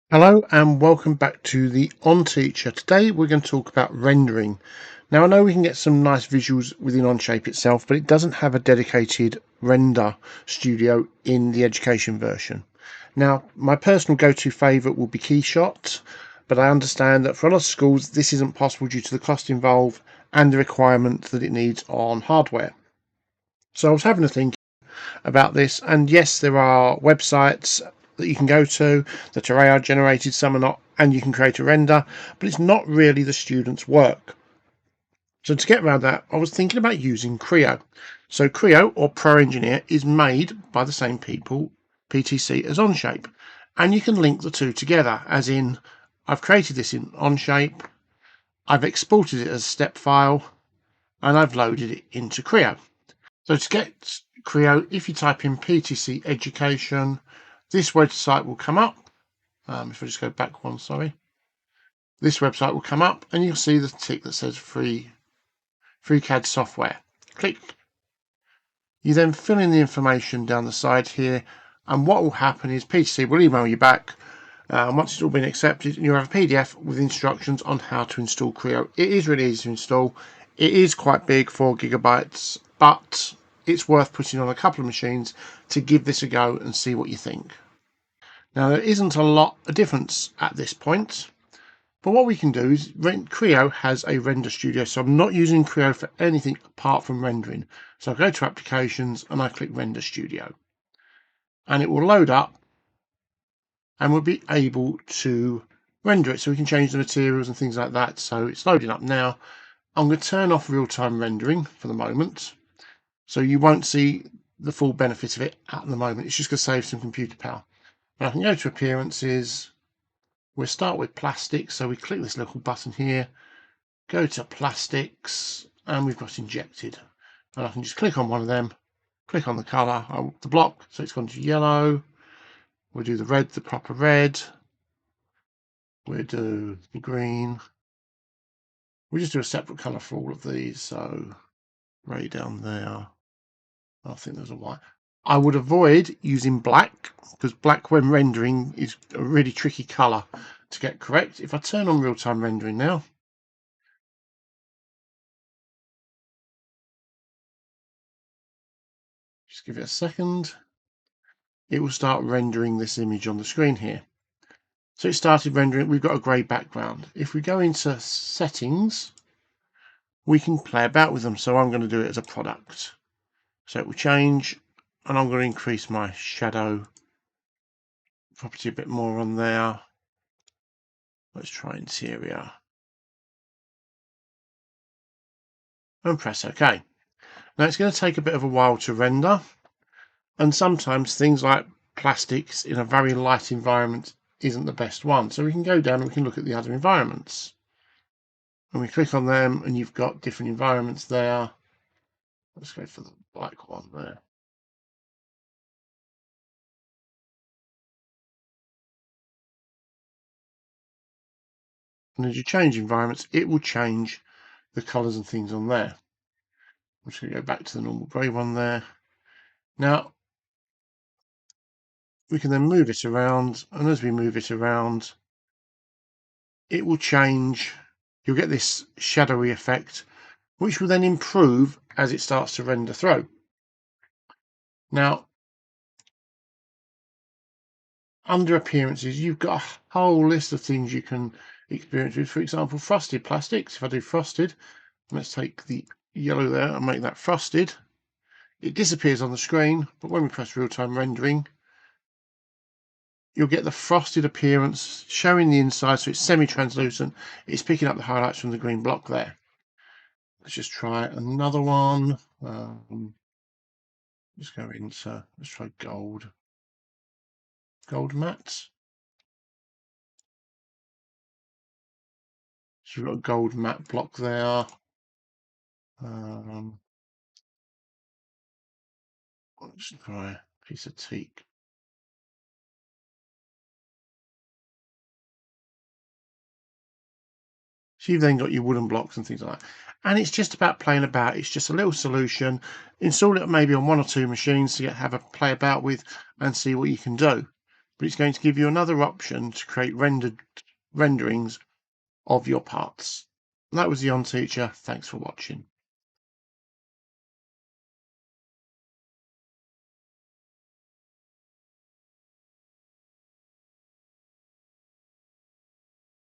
Hello and welcome back to the Onteacher. Today we're going to talk about rendering. Now I know we can get some nice visuals within Onshape itself, but it doesn't have a dedicated render studio in the education version. Now my personal go-to favourite will be KeyShot, but I understand that for a lot of schools this isn't possible due to the cost involved and the requirement that it needs on hardware. So I was having a think about this, and yes, there are websites that you can go to that are AI generated, some are not, and you can create a render, but it's not really the student's work. So to get around that, I was thinking about using Creo. So Creo, or Pro Engineer, is made by the same people, PTC, as Onshape, and you can link the two together, as in I've created this in Onshape, I've exported it as a step file, and I've loaded it into Creo. So to get Creo, if you type in PTC Education, this website will come up. If I just go back one, sorry. This website will come up and you'll see the tick that says free CAD software. Click. You then fill in the information down the side here, and what will happen is PTC will email you back once it's all been accepted, and you'll have a PDF with instructions on how to install Creo. It is really easy to install. It is quite big, 4 gigabytes, but it's worth putting on a couple of machines to give this a go and see what you think. Now there isn't a lot of difference at this point, but what we can do is Creo has a render studio, so I'm not using Creo for anything apart from rendering. So I go to applications and I click render studio, and it will load up and we'll be able to render it, so we can change the materials and things like that. So it's loading up now. I'm going to turn off real-time rendering for the moment, so you won't see the full benefit of it at the moment. It's just going to save some computer power. Now I can go to appearances. We'll start with plastics, so we click this little button here, go to plastics, and we've got injected. And I can just click on one of them, click on the colour, the block, so it's gone to yellow. We'll do the red, the proper red. We'll do the green. We'll just do a separate colour for all of these, so grey down there. I think there's a white. I would avoid using black, because black when rendering is a really tricky colour to get correct. If I turn on real-time rendering now, just give it a second, it will start rendering this image on the screen here. So it started rendering. We've got a grey background. If we go into settings, we can play about with them. So I'm going to do it as a product. So it will change, and I'm going to increase my shadow property a bit more on there. Let's try interior and press OK. Now it's going to take a bit of a while to render, and sometimes things like plastics in a very light environment isn't the best one. So we can go down and we can look at the other environments, and we click on them, and you've got different environments there. Let's go for the black one there. And as you change environments, it will change the colours and things on there. I'm just going to go back to the normal grey one there. Now we can then move it around, and as we move it around, it will change. You'll get this shadowy effect, which will then improve as it starts to render through. Now, under appearances, you've got a whole list of things you can experience with. For example, frosted plastics. If I do frosted, let's take the yellow there and make that frosted. It disappears on the screen, but when we press real-time rendering, you'll get the frosted appearance showing the inside, so it's semi-translucent. It's picking up the highlights from the green block there. Let's just try another one. Let's go into, let's try gold matte. So we've got a gold matte block there. Let's try a piece of teak. So you've then got your wooden blocks and things like that. And it's just about playing about. It's just a little solution. Install it maybe on 1 or 2 machines to have a play about with and see what you can do. but it's going to give you another option to create renderings of your parts. That was the Onteacher. Thanks for watching.